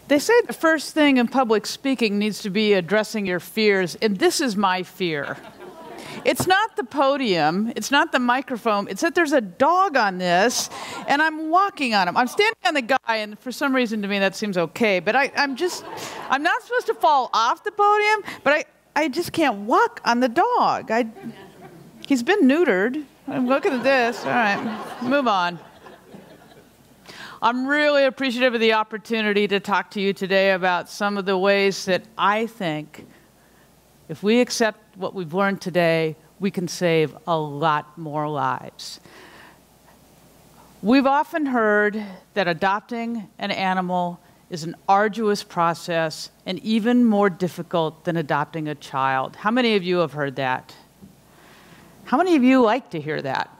They say the first thing in public speaking needs to be addressing your fears, and this is my fear. It's not the podium, it's not the microphone, it's that there's a dog on this, and I'm walking on him. I'm standing on the guy, and for some reason to me that seems okay, but I'm not supposed to fall off the podium, but I just can't walk on the dog. He's been neutered. I'm looking at this. All right, move on. I'm really appreciative of the opportunity to talk to you today about some of the ways that I think if we accept what we've learned today, we can save a lot more lives. We've often heard that adopting an animal is an arduous process and even more difficult than adopting a child. How many of you have heard that? How many of you like to hear that?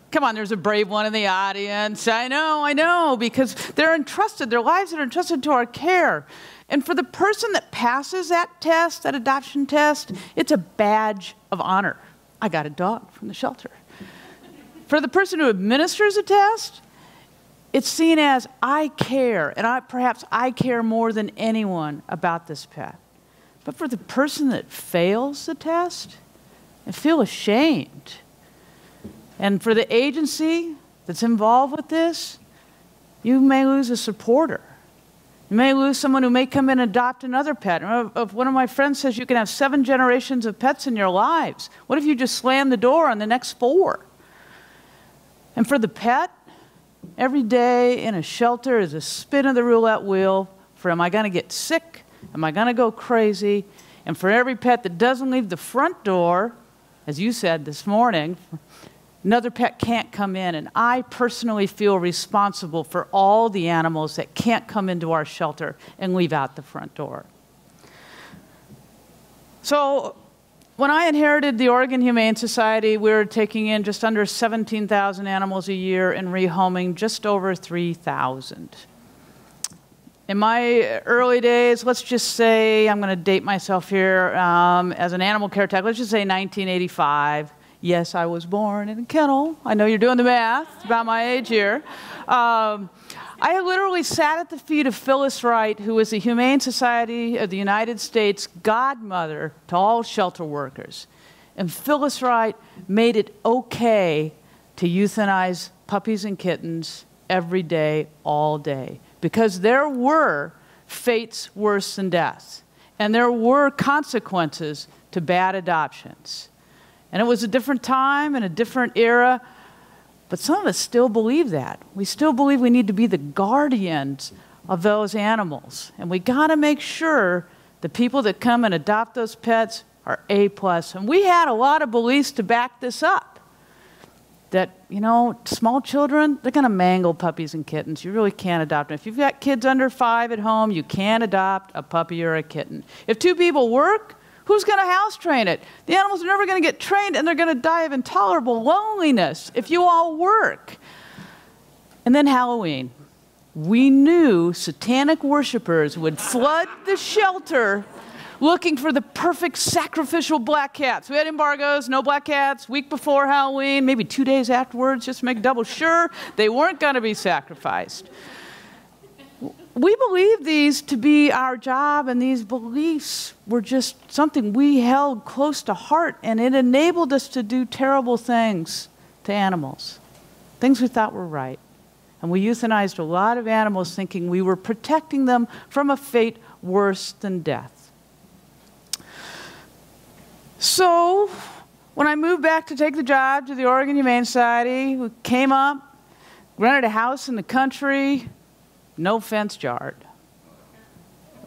Come on, there's a brave one in the audience. I know, because they're entrusted, their lives are entrusted to our care. And for the person that passes that test, that adoption test, it's a badge of honor. I got a dog from the shelter. For the person who administers a test, it's seen as I care, and perhaps I care more than anyone about this pet. But for the person that fails the test, I feel ashamed. And for the agency that's involved with this, you may lose a supporter. You may lose someone who may come in and adopt another pet. If one of my friends says you can have 7 generations of pets in your lives, what if you just slam the door on the next 4? And for the pet, every day in a shelter is a spin of the roulette wheel for am I going to get sick? Am I going to go crazy? And for every pet that doesn't leave the front door, as you said this morning, another pet can't come in, and I personally feel responsible for all the animals that can't come into our shelter and leave out the front door. So when I inherited the Oregon Humane Society, we were taking in just under 17,000 animals a year and rehoming just over 3,000. In my early days, let's just say, I'm going to date myself here, as an animal care tech, let's just say 1985. Yes, I was born in a kennel. I know you're doing the math about my age here. I literally sat at the feet of Phyllis Wright, who was the Humane Society of the United States godmother to all shelter workers. And Phyllis Wright made it okay to euthanize puppies and kittens every day, all day. Because there were fates worse than death. And there were consequences to bad adoptions. And it was a different time and a different era, but some of us still believe that. We still believe we need to be the guardians of those animals. And we got to make sure the people that come and adopt those pets are A+. And we had a lot of beliefs to back this up. That, small children, they're going to mangle puppies and kittens. You really can't adopt them. If you've got kids under 5 at home, you can't adopt a puppy or a kitten. If 2 people work, who's going to house train it? The animals are never going to get trained, and they're going to die of intolerable loneliness if you all work. And then Halloween. We knew satanic worshipers would flood the shelter looking for the perfect sacrificial black cats. We had embargoes, no black cats, week before Halloween, maybe 2 days afterwards, just to make double sure they weren't going to be sacrificed. We believed these to be our job, and these beliefs were just something we held close to heart, and it enabled us to do terrible things to animals, things we thought were right. And we euthanized a lot of animals thinking we were protecting them from a fate worse than death. So when I moved back to take the job to the Oregon Humane Society, we came up, rented a house in the country, no fenced yard.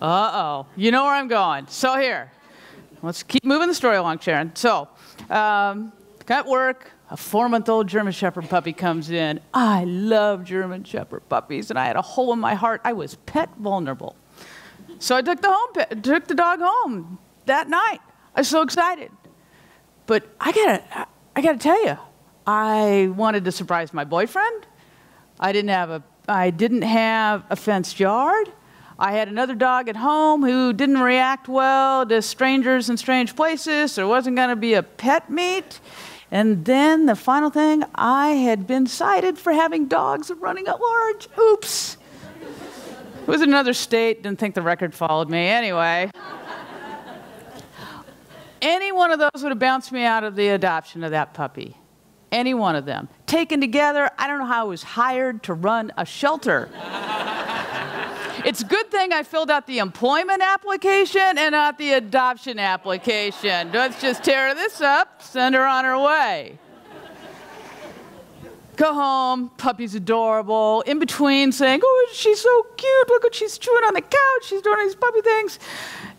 Uh-oh. You know where I'm going. So here, let's keep moving the story along, Sharon. So, at work, a 4-month-old German Shepherd puppy comes in. I love German Shepherd puppies, and I had a hole in my heart. I was pet vulnerable. So I took the dog home that night. I was so excited. But I gotta tell you, I wanted to surprise my boyfriend. I didn't have a fenced yard. I had another dog at home who didn't react well to strangers in strange places. There wasn't going to be a pet meet. And then the final thing, I had been cited for having dogs running at large. Oops. was in another state, didn't think the record followed me. Anyway. Any one of those would have bounced me out of the adoption of that puppy. Any one of them. Taken together, I don't know how I was hired to run a shelter. It's a good thing I filled out the employment application and not the adoption application. Let's just tear this up, send her on her way. Go home, puppy's adorable. In between saying, oh, she's so cute. Look what she's chewing on the couch. She's doing these puppy things.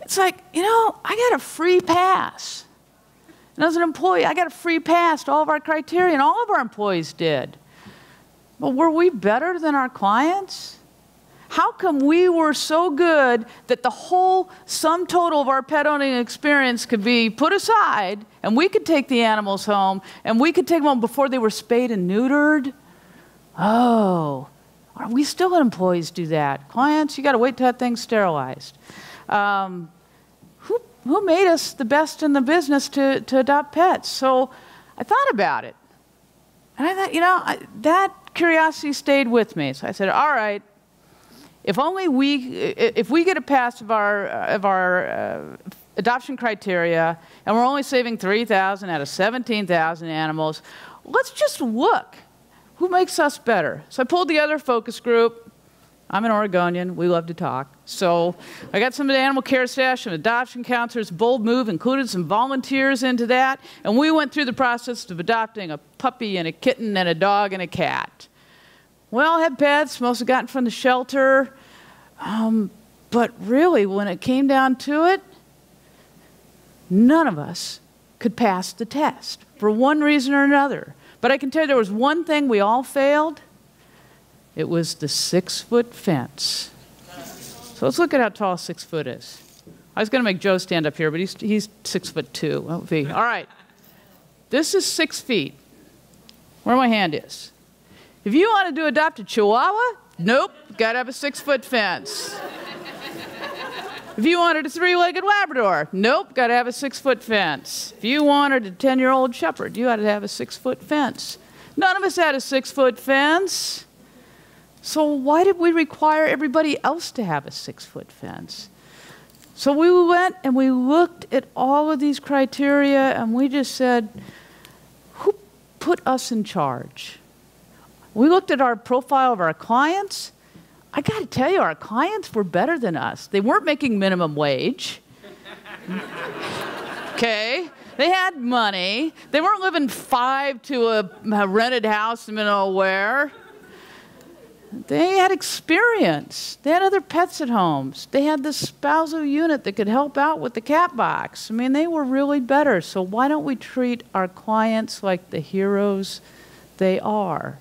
It's like, you know, I got a free pass. And as an employee, I got a free pass to all of our criteria, and all of our employees did. But were we better than our clients? How come we were so good that the whole sum total of our pet owning experience could be put aside, and we could take the animals home, and we could take them home before they were spayed and neutered? Oh, we still let employees do that. Clients, you got to wait till that thing's sterilized. Who made us the best in the business to adopt pets? So I thought about it. And I thought, you know, that curiosity stayed with me. So I said, all right, if we get a pass of our adoption criteria, and we're only saving 3,000 out of 17,000 animals, let's just look. Who makes us better? So I pulled together a focus group. I'm an Oregonian. We love to talk. So I got some of the animal care staff, some adoption counselors. Bold move included some volunteers into that. And we went through the process of adopting a puppy and a kitten and a dog and a cat. We all had pets, mostly gotten from the shelter. But really, when it came down to it, none of us could pass the test for one reason or another. But I can tell you there was one thing we all failed. It was the 6-foot fence. So let's look at how tall 6 foot is. I was going to make Joe stand up here, but he's 6'2". All right. This is 6 feet, where my hand is. If you want to adopt a Chihuahua, nope, got to have a 6-foot fence. If you wanted a 3-legged Labrador, nope, got to have a 6-foot fence. If you wanted a 10-year-old Shepherd, you had to have a 6-foot fence. None of us had a 6-foot fence. So why did we require everybody else to have a 6-foot fence? So we went and we looked at all of these criteria, and we just said, who put us in charge? We looked at our profile of our clients. I got to tell you, our clients were better than us. They weren't making minimum wage. Okay? They had money. They weren't living 5 to a rented house in the middle of nowhere. They had experience. They had other pets at homes. They had the spousal unit that could help out with the cat box. I mean, they were really better. So why don't we treat our clients like the heroes they are?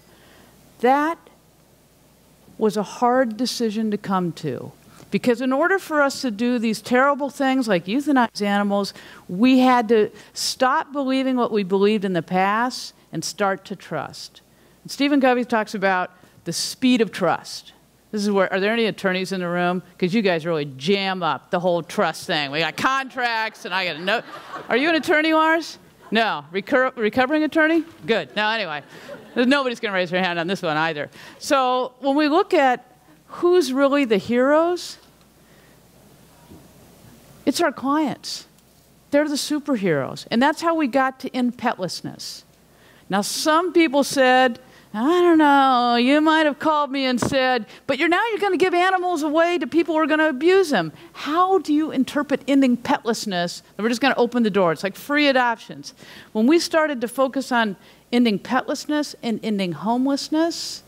That was a hard decision to come to. Because in order for us to do these terrible things like euthanize animals, we had to stop believing what we believed in the past and start to trust. And Stephen Covey talks about the speed of trust. This is where, are there any attorneys in the room? Because you guys really jam up the whole trust thing. We got contracts, and I got to know. Are you an attorney, Lars? No. Recovering attorney? Good. No, anyway. Nobody's going to raise their hand on this one either. So when we look at who's really the heroes, it's our clients. They're the superheroes. And that's how we got to end petlessness. Now, some people said, I don't know, you might have called me and said, but you're going to give animals away to people who are going to abuse them. How do you interpret ending petlessness? We're just going to open the door. It's like free adoptions. When we started to focus on ending petlessness and ending homelessness,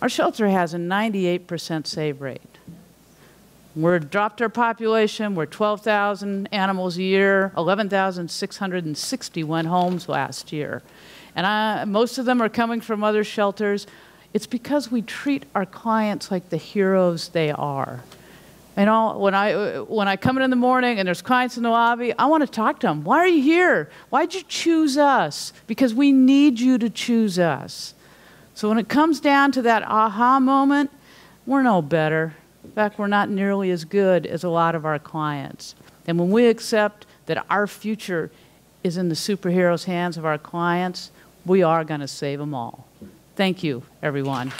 our shelter has a 98% save rate. We're dropped our population. We're 12,000 animals a year. 11,660 went homes last year. And most of them are coming from other shelters. It's because we treat our clients like the heroes they are. You know, when I come in the morning and there's clients in the lobby, I want to talk to them. Why are you here? Why'd you choose us? Because we need you to choose us. So when it comes down to that aha moment, we're no better. In fact, we're not nearly as good as a lot of our clients. And when we accept that our future is in the superheroes' hands of our clients, we are going to save them all. Thank you, everyone.